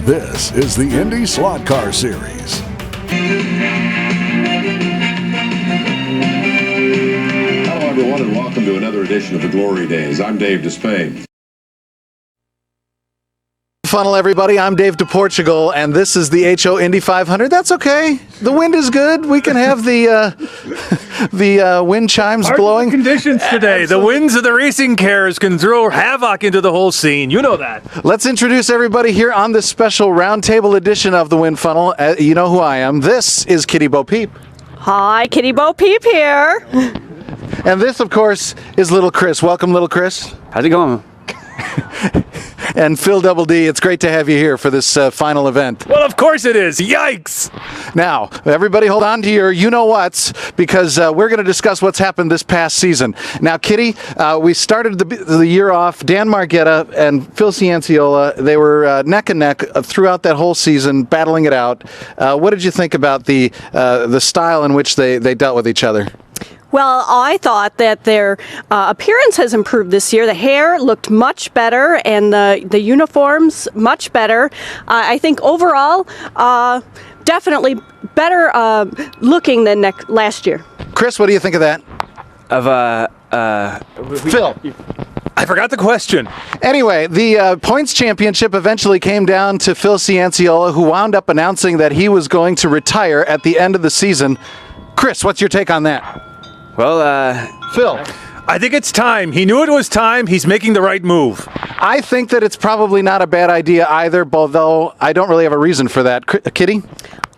This is the IndySlotCar Series. Hello, everyone, and welcome to another edition of the Glory Days. I'm Dave Despain. Funnel, everybody. I'm Dave DePortugal, and this is the HO Indy 500. That's okay. The wind is good. We can have the wind chimes blowing. Conditions today. The winds of the racing cars can throw havoc into the whole scene. You know that. Let's introduce everybody here on this special roundtable edition of the Wind Funnel. You know who I am. This is Kitty Bo Peep. Hi, Kitty Bo Peep here. And this, of course, is Little Chris. Welcome, Little Chris. How's it going? And Phil Double D, it's great to have you here for this final event. Well, of course it is. Yikes! Now, everybody hold on to your you-know-whats, because we're going to discuss what's happened this past season. Now, Kitty, we started the year off, Dan Margetta and Phil Cianciola, they were neck and neck throughout that whole season, battling it out. What did you think about the style in which they dealt with each other? Well, I thought that their appearance has improved this year. The hair looked much better, and the uniforms much better. I think overall, definitely better looking than last year. Chris, what do you think of that? Phil. I forgot the question. Anyway, the points championship eventually came down to Phil Cianciola, who wound up announcing that he was going to retire at the end of the season. Chris, what's your take on that? Well, Phil. I think it's time. He knew it was time. He's making the right move. I think that it's probably not a bad idea either, although I don't really have a reason for that. Kitty?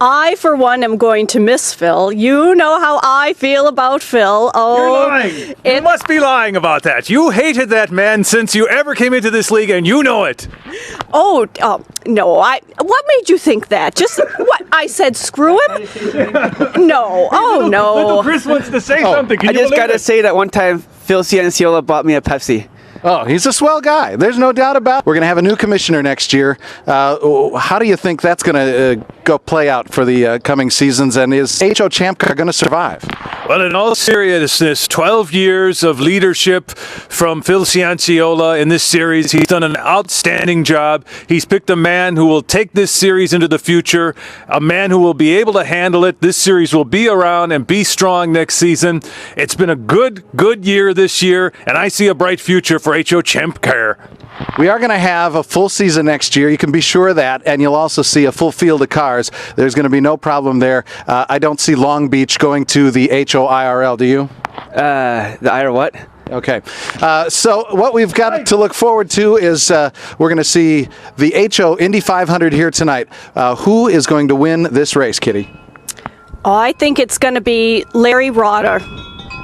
I, for one, am going to miss Phil. You know how I feel about Phil. Oh, You're lying. You must be lying about that. You hated that man since you ever came into this league, and you know it. Oh, no. What made you think that? Just what? I said screw him? No. Oh, no. Little Chris wants to say something. Can I you just believe gotta it? say that one time Phil Cianciola bought me a Pepsi. Oh, he's a swell guy. There's no doubt about it. We're going to have a new commissioner next year. How do you think that's going to go play out for the coming seasons? And is HO Champ Car going to survive? Well, in all seriousness, 12 years of leadership from Phil Cianciola in this series. He's done an outstanding job. He's picked a man who will take this series into the future, a man who will be able to handle it. This series will be around and be strong next season. It's been a good year this year, and I see a bright future for HO Champ Car. We are going to have a full season next year. You can be sure of that, and you'll also see a full field of cars. There's going to be no problem there. I don't see Long Beach going to the HO IRL, do you? The IR what? Okay. So what we've got to look forward to is we're going to see the HO Indy 500 here tonight. Who is going to win this race, Kitty? Oh, I think it's going to be Larry Rotter.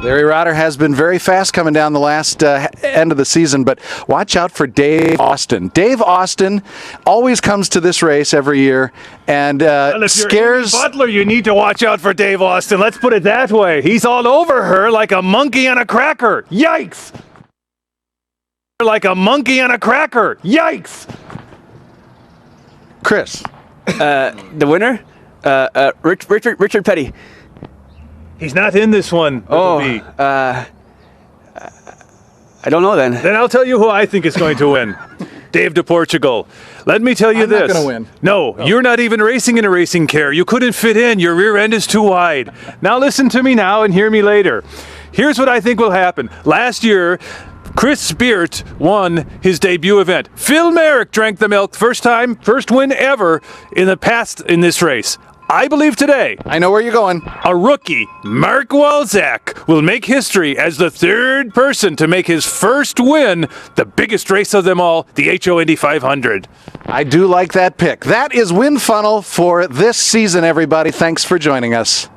Larry Rotter has been very fast coming down the last end of the season, but watch out for Dave Austin. Dave Austin always comes to this race every year and Well, if scares... you're Andy Butler, you need to watch out for Dave Austin. Let's put it that way. He's all over her like a monkey on a cracker. Yikes! Like a monkey on a cracker. Yikes! Chris. The winner? Richard Petty. He's not in this one. I don't know then. Then I'll tell you who I think is going to win. Dave DePortugal. Let me tell you I'm not this. gonna win. No, you're not even racing in a racing car. You couldn't fit in. Your rear end is too wide. Now listen to me now and hear me later. Here's what I think will happen. Last year, Chris Speart won his debut event. Phil Merrick drank the milk first win ever in the past in this race. I believe today, I know where you're going. a rookie, Mark Walzak, will make history as the third person to make his first win, the biggest race of them all, the HO Indy 500. I do like that pick. That is Wind Funnel for this season, everybody. Thanks for joining us.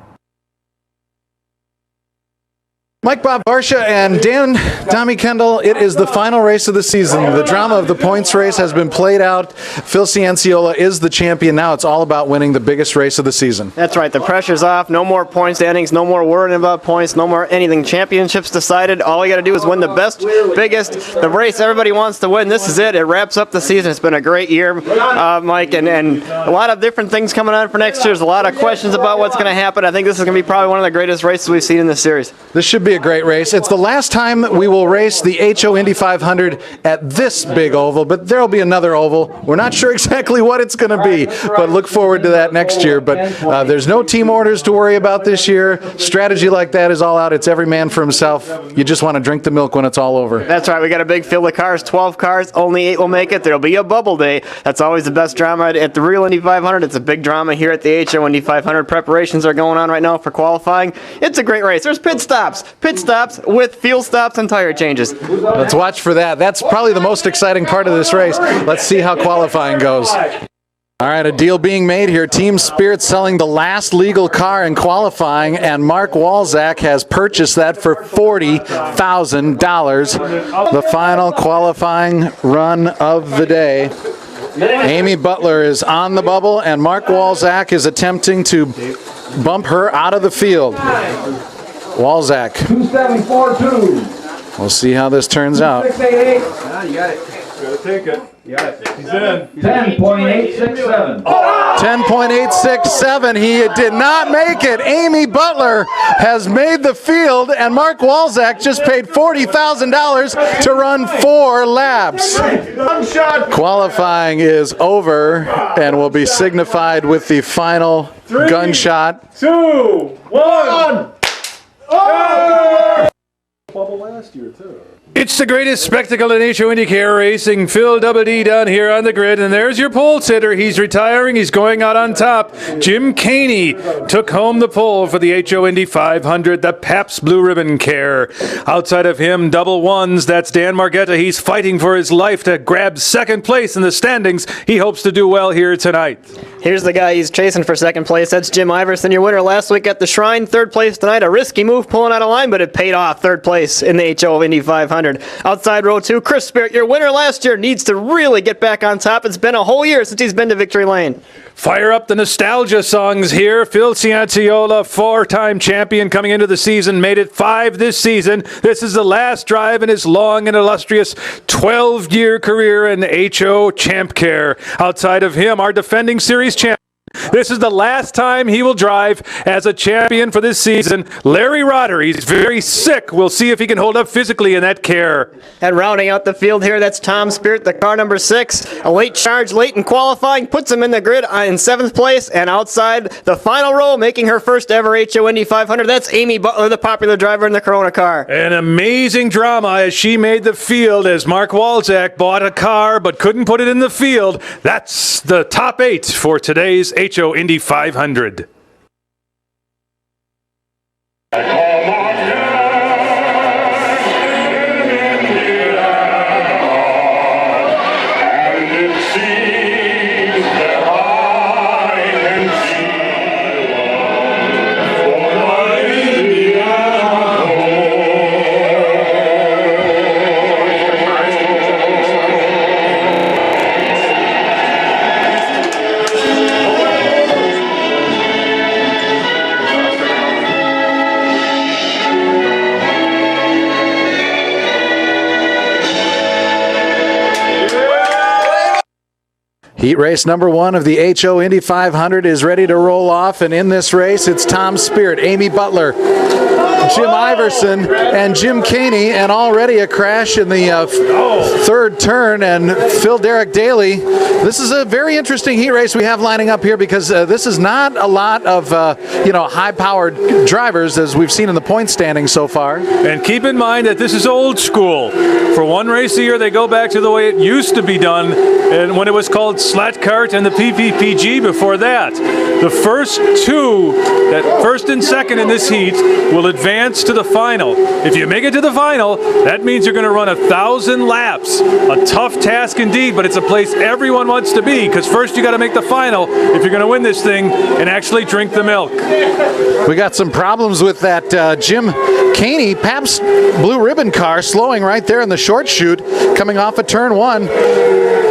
Mike Bob Barsha and Dan Tommy Kendall, it is the final race of the season. The drama of the points race has been played out. Phil Cianciola is the champion. Now it's all about winning the biggest race of the season. That's right. The pressure's off. No more point standings. No more worrying about points. No more anything. Championships decided. All you got to do is win the best, biggest, the race everybody wants to win. This is it. It wraps up the season. It's been a great year, Mike, and a lot of different things coming on for next year. There's a lot of questions about what's going to happen. I think this is going to be probably one of the greatest races we've seen in this series. This should be be a great race. It's the last time we will race the HO Indy 500 at this big oval, but there will be another oval. We're not sure exactly what it's going to be, but look forward to that next year. But there's no team orders to worry about this year. Strategy like that is all out. It's every man for himself. You just want to drink the milk when it's all over. That's right. We got a big field of cars, 12 cars. Only 8 will make it. There'll be a bubble day. That's always the best drama at the real Indy 500. It's a big drama here at the HO Indy 500. Preparations are going on right now for qualifying. It's a great race. There's pit stops with fuel stops and tire changes. Let's watch for that. That's probably the most exciting part of this race. Let's see how qualifying goes. All right, a deal being made here. Team Spirit selling the last legal car in qualifying, and Mark Walczak has purchased that for $40,000. The final qualifying run of the day. Amy Butler is on the bubble, and Mark Walczak is attempting to bump her out of the field. Walczak. 2742. We'll see how this turns out. 688. You got it. Gotta take it. Yeah, he's in. 10.867. 10.867. He did not make it. Amy Butler has made the field, and Mark Walczak just paid $40,000 to run 4 laps. Qualifying is over and will be signified with the final gunshot. 2, 1. Oh! Bubble last year, too. It's the greatest spectacle in HO IndyCar racing. Phil Double D down here on the grid, and there's your pole sitter. He's retiring. He's going out on top. Jim Caney took home the pole for the HO Indy 500, the Pabst Blue Ribbon Care. Outside of him, double ones. That's Dan Margetta. He's fighting for his life to grab second place in the standings. He hopes to do well here tonight. Here's the guy he's chasing for second place. That's Jim Iverson, your winner last week at the Shrine. Third place tonight. A risky move pulling out of line, but it paid off. Third place in the HO Indy 500. Outside row 2, Chris Spirit, your winner last year, needs to really get back on top. It's been a whole year since he's been to victory lane. Fire up the nostalgia songs here. Phil Cianciola, 4-time champion coming into the season, made it 5 this season. This is the last drive in his long and illustrious 12-year career in HO Champ Care. Outside of him, our defending series champion. This is the last time he will drive as a champion for this season. Larry Rodder, he's very sick. We'll see if he can hold up physically in that care. And rounding out the field here, that's Tom Spirit, the car number 6. A late charge late in qualifying puts him in the grid in 7th place. And outside the final row, making her first ever HO Indy 500, that's Amy Butler, the popular driver in the Corona car. An amazing drama as she made the field as Mark Walczak bought a car but couldn't put it in the field. That's the top 8 for today's HO Indy 500. Heat race number 1 of the HO Indy 500 is ready to roll off, and in this race it's Tom Spirit, Amy Butler, Jim Iverson, and Jim Caney, and already a crash in the third turn, and Phil Derek Daly. This is a very interesting heat race we have lining up here because this is not a lot of high-powered drivers as we've seen in the point standing so far. And keep in mind that this is old school. For one race a year, they go back to the way it used to be done, and when it was called SlotCar and the PPPG before that. The first 2, that first and second in this heat, will advance to the final. If you make it to the final, that means you're going to run 1,000 laps. A tough task indeed, but it's a place everyone wants to be, because first you got to make the final if you're going to win this thing and actually drink the milk. We got some problems with that Jim Caney Pabst Blue Ribbon car slowing right there in the short chute coming off of turn 1.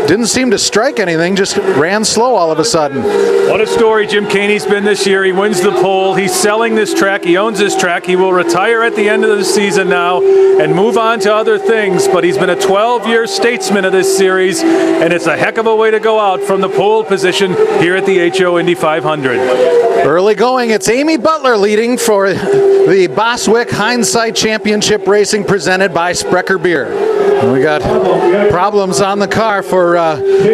Didn't seem to strike anything, just ran slow all of a sudden. What a story Jim Caney's been this year. He wins the pole. He's selling this track. He owns this track. He will retire at the end of the season now and move on to other things, but he's been a 12-year statesman of this series, and it's a heck of a way to go out from the pole position here at the HO Indy 500. Early going, it's Amy Butler leading for the Boswick Hindsight Championship Racing presented by Sprecher Beer. And we got problems on the car for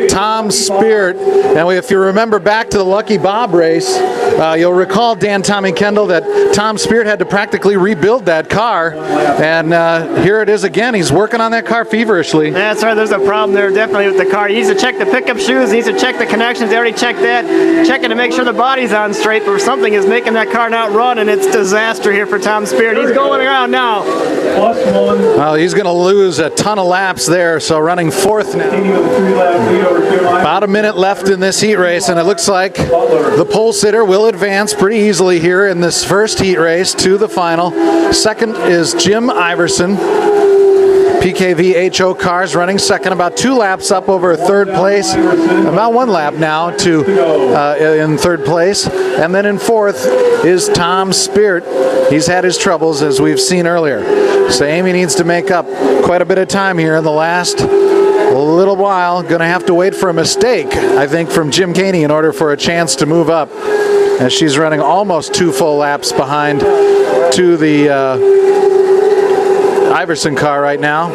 Tom Spirit. And if you remember back to the Lucky Bob race, you'll recall, Dan Tommy Kendall, that Tom Spirit had to practically rebuild that car. And here it is again. He's working on that car feverishly. That's right, there's a problem there definitely with the car. He needs to check the pickup shoes, he needs to check the connections. They already checked that. Checking to make sure the body's on straight, but something is making that car not run, and it's disaster here for Tom Spirit. He's going around now. Well, he's going to lose a ton of laps there, so running fourth now. About a minute left in this heat race, and it looks like the pole sitter will advance pretty easily here in this first heat race to the final. Second is Jim Iverson. PKV HO cars running second, about 2 laps up over third place, about 1 lap now to in third place, and then in fourth is Tom Spirit. He's had his troubles, as we've seen earlier, so Amy needs to make up quite a bit of time here in the last little while. Going to have to wait for a mistake, I think, from Jim Caney in order for a chance to move up, as she's running almost 2 full laps behind to the Iverson car right now.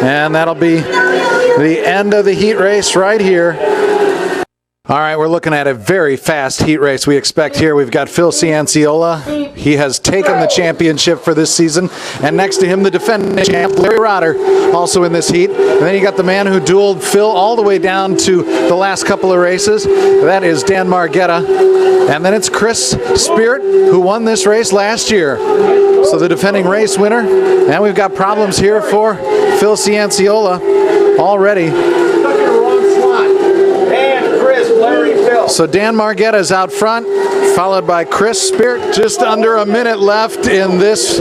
And that'll be the end of the heat race right here. All right, we're looking at a very fast heat race we expect here. We've got Phil Cianciola. He has taken the championship for this season. And next to him, the defending champ, Larry Rotter, also in this heat. And then you got the man who dueled Phil all the way down to the last couple of races. That is Dan Margetta. And then it's Chris Spirit, who won this race last year. So the defending race winner. And we've got problems here for Phil Cianciola already. So Dan Margetta is out front, followed by Chris Spirit. Just under a minute left in this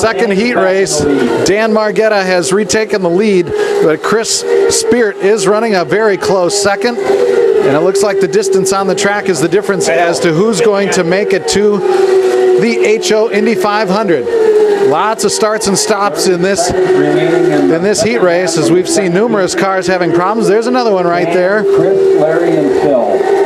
second heat race. Dan Margetta has retaken the lead, but Chris Spirit is running a very close second. And it looks like the distance on the track is the difference as to who's going to make it to the HO Indy 500. Lots of starts and stops in this heat race, as we've seen numerous cars having problems. There's another one right there. Chris, Larry, and Phil.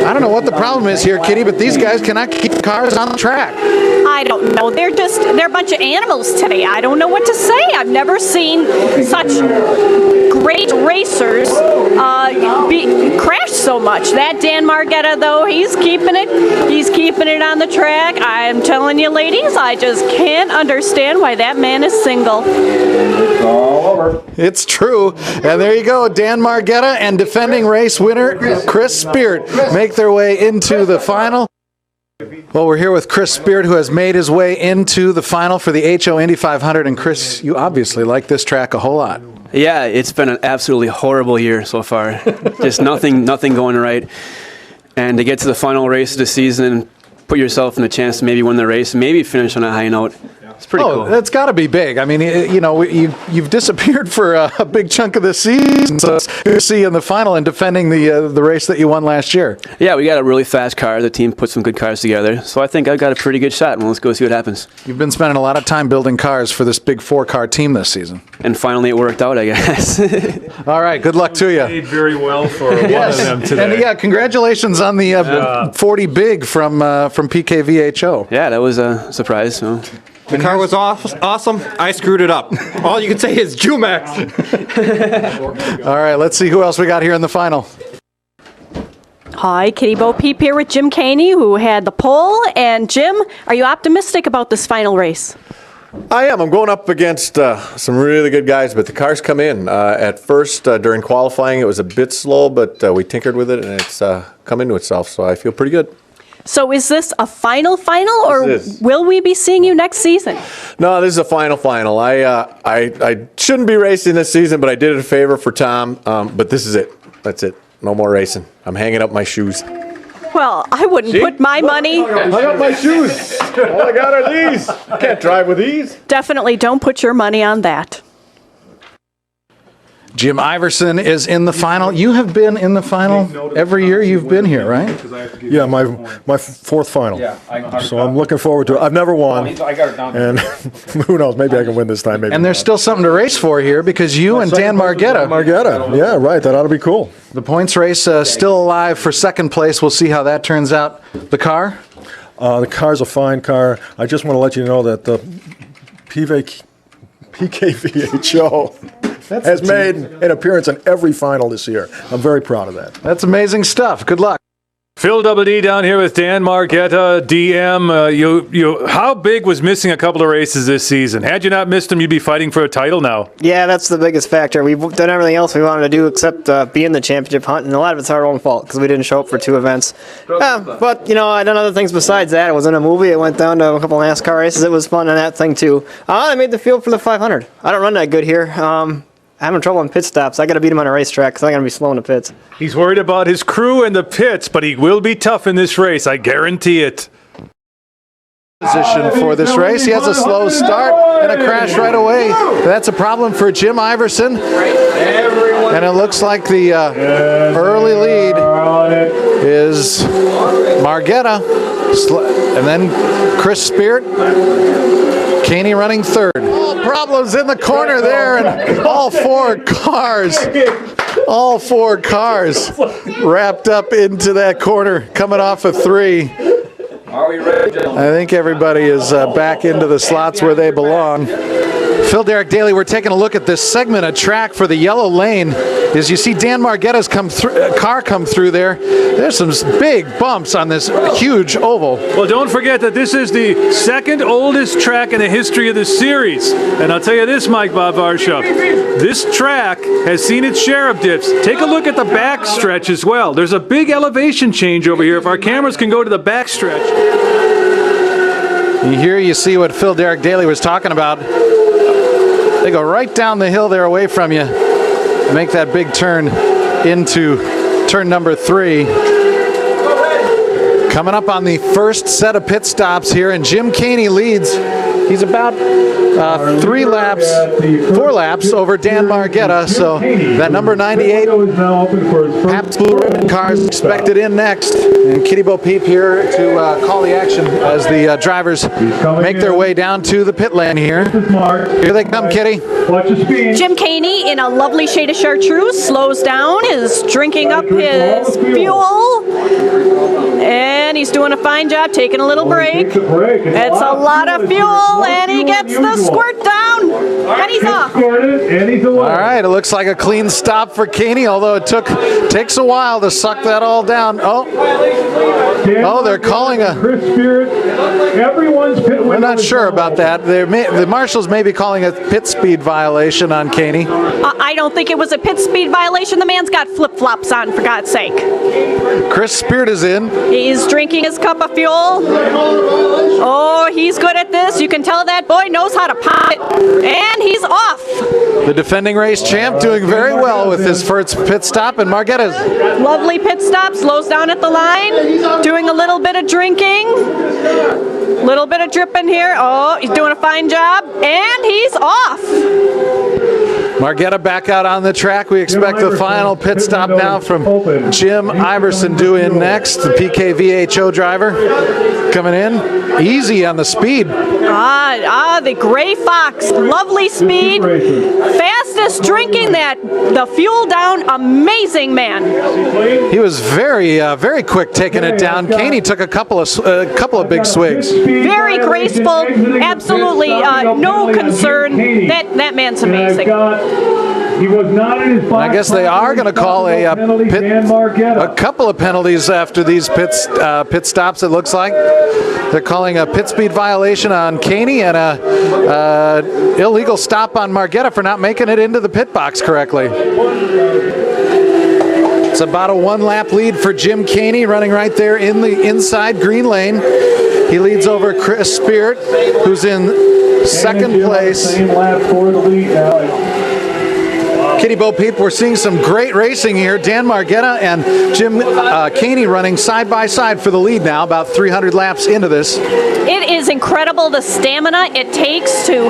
I don't know what the problem is here, Kitty, but these guys cannot keep cars on the track. I don't know. They're a bunch of animals today. I don't know what to say. I've never seen such great racers crash so much. That Dan Margetta, though, he's keeping it. He's keeping it on the track. I'm telling you, ladies, I just can't understand why that man is single. It's all over. It's true. And there you go. Dan Margetta and defending race winner Chris Spirit make their way into the final. Well, we're here with Chris Spirit, who has made his way into the final for the HO Indy 500. And Chris, you obviously like this track a whole lot. Yeah, it's been an absolutely horrible year so far. Just nothing going right. And to get to the final race of the season and put yourself in a chance to maybe win the race, maybe finish on a high note. It's pretty cool. That's got to be big. I mean, you know, you've disappeared for a big chunk of the season, so it's good to see you in the final and defending the race that you won last year. Yeah, we got a really fast car. The team put some good cars together, so I think I've got a pretty good shot. Well, let's go see what happens. You've been spending a lot of time building cars for this big 4-car team this season. And finally it worked out, I guess. All right, good luck to you. Did very well for one of them today. And yeah, congratulations on the 40 big from PKVHO. Yeah, that was a surprise. So. The car was awesome. I screwed it up. All you can say is Jumax. All right, let's see who else we got here in the final. Hi, Kitty Bo Peep here with Jim Caney, who had the pole. And Jim, are you optimistic about this final race? I am. I'm going up against some really good guys, but the cars come in. At first, during qualifying, it was a bit slow, but we tinkered with it, and it's come into itself, so I feel pretty good. So is this a final, or will we be seeing you next season? No, this is a final. I shouldn't be racing this season, but I did it a favor for Tom. But this is it. That's it. No more racing. I'm hanging up my shoes. Well, I wouldn't put my money. Hang up my shoes. All I got are these. Can't drive with these. Definitely don't put your money on that. Jim Iverson is in the final. You have been in the final every year you've been here, right? Yeah, my fourth final. So I'm looking forward to it. I've never won, and who knows? Maybe I can win this time. Maybe. And there's still something to race for here because you and Dan Margetta. Yeah, right. That ought to be cool. The points race still alive for second place. We'll see how that turns out. The car? The car's a fine car. I just want to let you know that the PKVHO has made an appearance in every final this year. I'm very proud of that. That's amazing stuff. Good luck. Phil Double D down here with Dan Margetta, DM. How big was missing a couple of races this season? Had you not missed them, you'd be fighting for a title now. Yeah, that's the biggest factor. We've done everything else we wanted to do except be in the championship hunt, and a lot of it's our own fault because we didn't show up for 2 events. But, I done other things besides that. I was in a movie. I went down to a couple of NASCAR races. It was fun on that thing, too. I made the field for the 500. I don't run that good here. I'm having trouble in pit stops. I got to beat him on a racetrack because I'm going to be slow in the pits. He's worried about his crew in the pits, but he will be tough in this race. I guarantee it. Position for this race. He has a slow start and a crash right away. That's a problem for Jim Iverson. And it looks like the early lead is Margetta. And then Chris Spirit. Caney running third. Problems in the corner there, and all four cars wrapped up into that corner, coming off of 3. Are we ready? I think everybody is back into the slots where they belong. Phil Derek Daly, we're taking a look at this segment of track for the yellow lane. As you see Dan Margetta's car come through there, there's some big bumps on this huge oval. Well, don't forget that this is the second oldest track in the history of the series. And I'll tell you this, Mike Bob Varsha, this track has seen its share of dips. Take a look at the back stretch as well. There's a big elevation change over here. If our cameras can go to the back stretch. Here you see what Phil Derek Daly was talking about. They go right down the hill there away from you and make that big turn into turn number 3. Coming up on the first set of pit stops here, and Jim Caney leads. He's about 4 laps over Dan Margetta, so that number 98 Pabst Blue Ribbon car is expected in next. And Kitty Bo Peep here to call the action as the drivers make their way down to the pit lane here. Here they come, Kitty. Jim Caney in a lovely shade of chartreuse slows down, is drinking up his fuel, and he's doing a fine job taking a little break. It's a lot of fuel, and he gets the squirt down, and he's off. All right, it looks like a clean stop for Caney, although it takes a while to suck that all down. Oh, they're calling a... We're not sure about that. The marshals may be calling a pit speed violation on Caney. I don't think it was a pit speed violation. The man's got flip-flops on, for God's sake. Chris Spirit is in. He's drinking his cup of fuel. Oh, he's good at this. You can tell that boy knows how to pop it. And he's off. The defending race champ doing very well with his first pit stop, and Margetta's. Lovely pit stop, slows down at the line, doing a little bit of drinking. Little bit of dripping here. Oh, he's doing a fine job, and he's off. Margetta back out on the track. We expect the final pit stop now from Jim Iverson due in next, the PKVHO driver coming in. Easy on the speed. The Gray Fox, lovely speed, fastest drinking the fuel down, amazing man. He was very quick taking it down. Caney took a couple of big swigs. Very graceful, absolutely no concern. That man's amazing. He was not in his I guess they are going to call a couple of penalties after these pit stops, it looks like. They're calling a pit speed violation on Caney and a illegal stop on Margetta for not making it into the pit box correctly. It's about a 1-lap lead for Jim Caney, running right there in the inside green lane. He leads over Chris Spirit, who's in second place. Kitty Bo Peep, we're seeing some great racing here. Dan Margetta and Jim Caney running side by side for the lead now, about 300 laps into this. It is incredible the stamina it takes to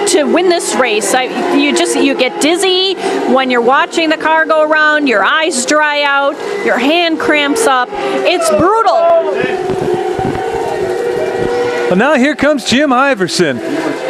to win this race. You get dizzy when you're watching the car go around. Your eyes dry out. Your hand cramps up. It's brutal. Well, now here comes Jim Iverson.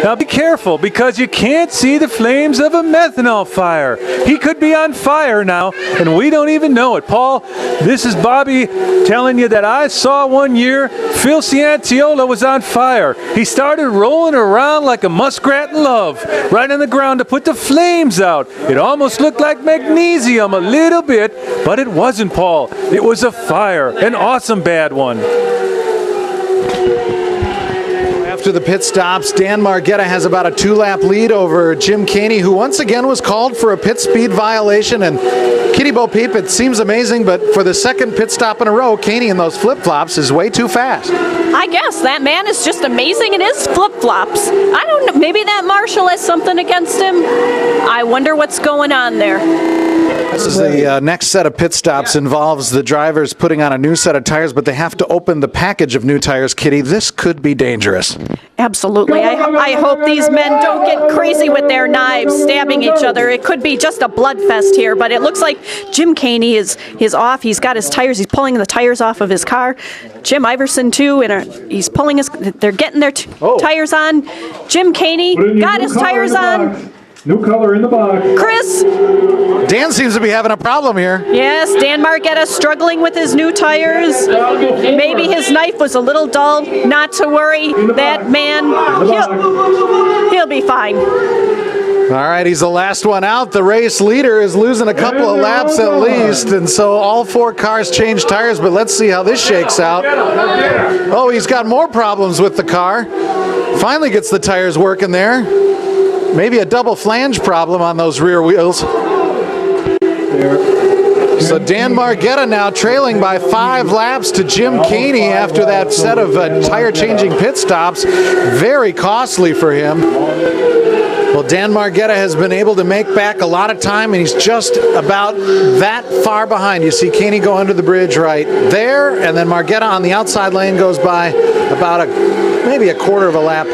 Now be careful, because you can't see the flames of a methanol fire. He could be on fire now, and we don't even know it. Paul, this is Bobby telling you that I saw one year Phil Cianciola was on fire. He started rolling around like a muskrat in love, right on the ground to put the flames out. It almost looked like magnesium a little bit, but it wasn't, Paul. It was a fire, an awesome bad one. After the pit stops, Dan Margetta has about a 2-lap lead over Jim Caney, who once again was called for a pit speed violation. And Kitty Bo Peep, it seems amazing, but for the second pit stop in a row, Caney in those flip-flops is way too fast. I guess that man is just amazing in his flip-flops. I don't know, maybe that marshal has something against him. I wonder what's going on there. This is the next set of pit stops involves the drivers putting on a new set of tires, but they have to open the package of new tires, Kitty. This could be dangerous. Absolutely. I hope these men don't get crazy with their knives, stabbing each other. It could be just a bloodfest here, but it looks like Jim Caney is off. He's got his tires. He's pulling the tires off of his car. Jim Iverson, too, he's pulling they're getting their tires on. Jim Caney got his tires on. New color in the box. Chris. Dan seems to be having a problem here. Yes, Dan Margetta struggling with his new tires. Maybe his knife was a little dull. Not to worry. That man, he'll be fine. All right, he's the last one out. The race leader is losing a couple of laps at least, and so all 4 cars change tires, but let's see how this shakes out. Oh, he's got more problems with the car. Finally gets the tires working there. Maybe a double flange problem on those rear wheels. So Dan Margetta now trailing by 5 laps to Jim Caney after that set of tire-changing pit stops. Very costly for him. Well, Dan Margetta has been able to make back a lot of time, and he's just about that far behind. You see Caney go under the bridge right there, and then Margetta on the outside lane goes by about maybe a quarter of a lap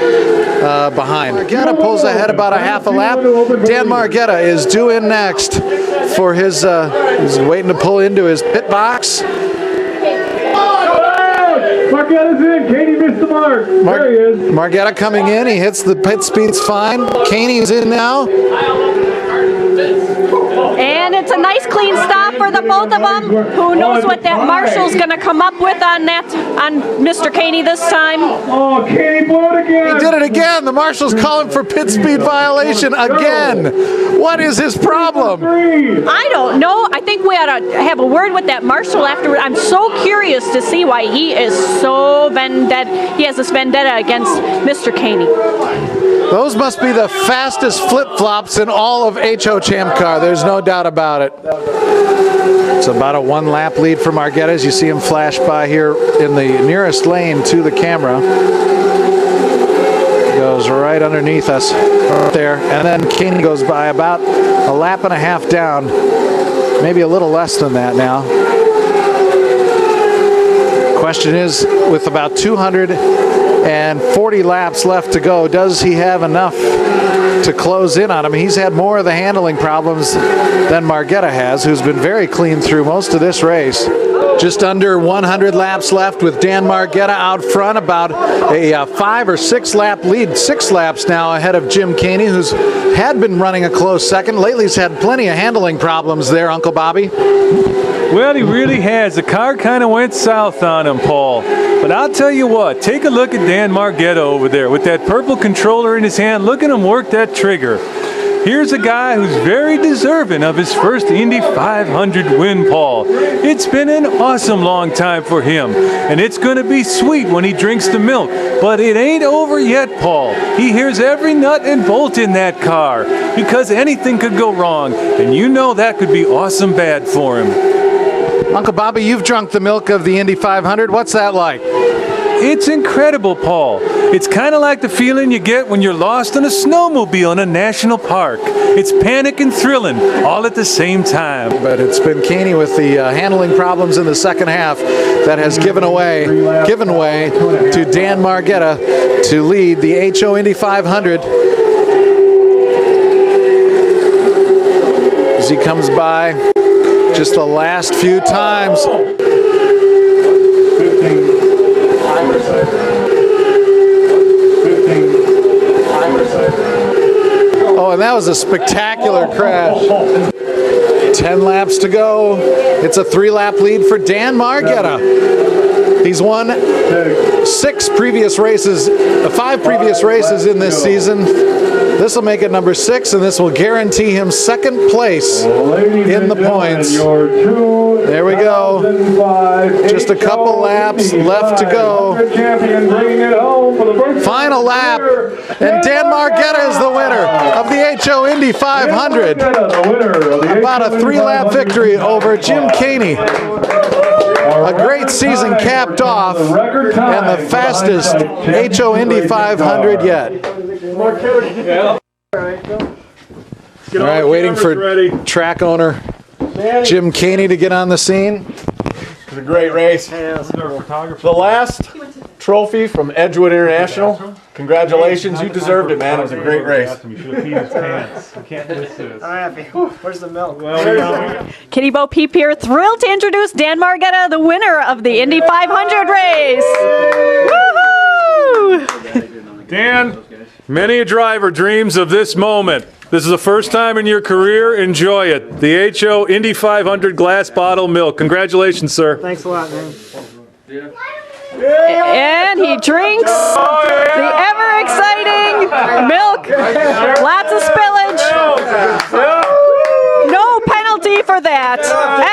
behind. Margetta pulls ahead about a half a lap. Dan Margetta is due in next for his, he's waiting to pull into his pit box. Margetta's in. Caney missed the mark. There he is. Margetta coming in. He hits the pit speeds fine. Caney's in now. And it's a nice clean stop for the both of them. Who knows what that marshal's going to come up with on Mr. Caney this time. Oh, Caney blew it again. He did it again. The marshal's calling for pit speed violation again. What is his problem? I don't know. I think we ought to have a word with that marshal afterward. I'm so curious to see why he is so vendetta. He has this vendetta against Mr. Caney. Those must be the fastest flip-flops in all of HO Champ Car. There's no doubt about it. It's about a 1-lap lead for Margetta as you see him flash by here in the nearest lane to the camera. Goes right underneath us right there. And then Caney goes by about a lap and a half down. Maybe a little less than that now. Question is, with about 240 laps left to go, does he have enough to close in on him? He's had more of the handling problems than Margetta has, who's been very clean through most of this race. Just under 100 laps left with Dan Margetta out front, about a 5 or 6 lap lead, 6 laps now ahead of Jim Caney, who's had been running a close second. Lately he's had plenty of handling problems there, Uncle Bobby. Well, he really has. The car kind of went south on him, Paul. But I'll tell you what, take a look at Dan Margetta over there with that purple controller in his hand. Look at him work that trigger. Here's a guy who's very deserving of his first Indy 500 win, Paul. It's been an awesome long time for him, and it's going to be sweet when he drinks the milk. But it ain't over yet, Paul. He hears every nut and bolt in that car, because anything could go wrong, and you know that could be awesome bad for him. Uncle Bobby, you've drunk the milk of the Indy 500. What's that like? It's incredible, Paul. It's kind of like the feeling you get when you're lost in a snowmobile in a national park. It's panic and thrilling, all at the same time. But it's been Caney with the handling problems in the second half that has given way to Dan Margetta to lead the HO Indy 500. as he comes by just the last few times. Oh, and that was a spectacular crash. 10 laps to go. It's a 3-lap lead for Dan Margetta. He's won 5 previous races in this season. This will make it number 6, and this will guarantee him second place in the points. There we go. Just a couple laps left to go. Final lap, and Dan Margetta is the winner of the HO Indy 500. About a 3-lap victory over Jim Caney. A great season capped off, and the fastest HO Indy 500 yet. All right, waiting for track owner Jim Caney to get on the scene. It was a great race. The last trophy from Edgewood International. Congratulations, you deserved it, man. It was a great race. You should have peed his pants. I can't miss this. I'm happy. Where's the milk? Kitty Bo Peep here, thrilled to introduce Dan Margetta, the winner of the Indy 500 race. Woohoo! Dan, many a driver dreams of this moment. This is the first time in your career. Enjoy it. The HO Indy 500 glass bottle milk. Congratulations, sir. Thanks a lot, man. And he drinks the ever-exciting milk. Lots of spillage. No penalty for that.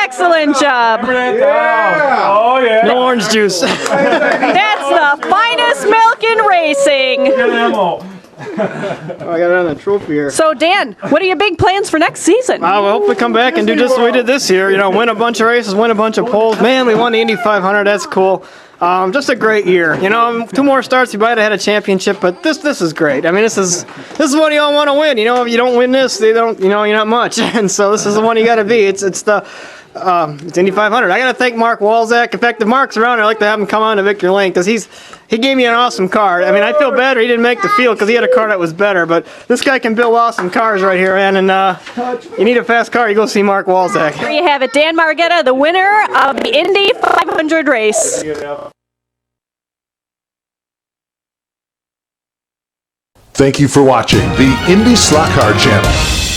Excellent job. Oh, yeah. No orange juice. That's the finest milk in racing. I got another trophy here. So, Dan, what are your big plans for next season? We hope we come back and do just what we did this year. You know, win a bunch of races, win a bunch of poles. Man, we won the Indy 500. That's cool. Just a great year. You know, 2 more starts, you might have had a championship, but this is great. I mean, this is what you all want to win. You know, if you don't win this, they don't. You know, you're not much. And so this is the one you got to be. It's Indy 500. I got to thank Mark Walzak. In fact, if Mark's around, I'd like to have him come on to Victory Lane because he gave me an awesome car. I mean, I feel better he didn't make the field because he had a car that was better. But this guy can build awesome cars right here, man. And you need a fast car, you go see Mark Walzak. There you have it, Dan Margetta, the winner of the Indy 500 race. Thank you for watching the IndySlotCar channel.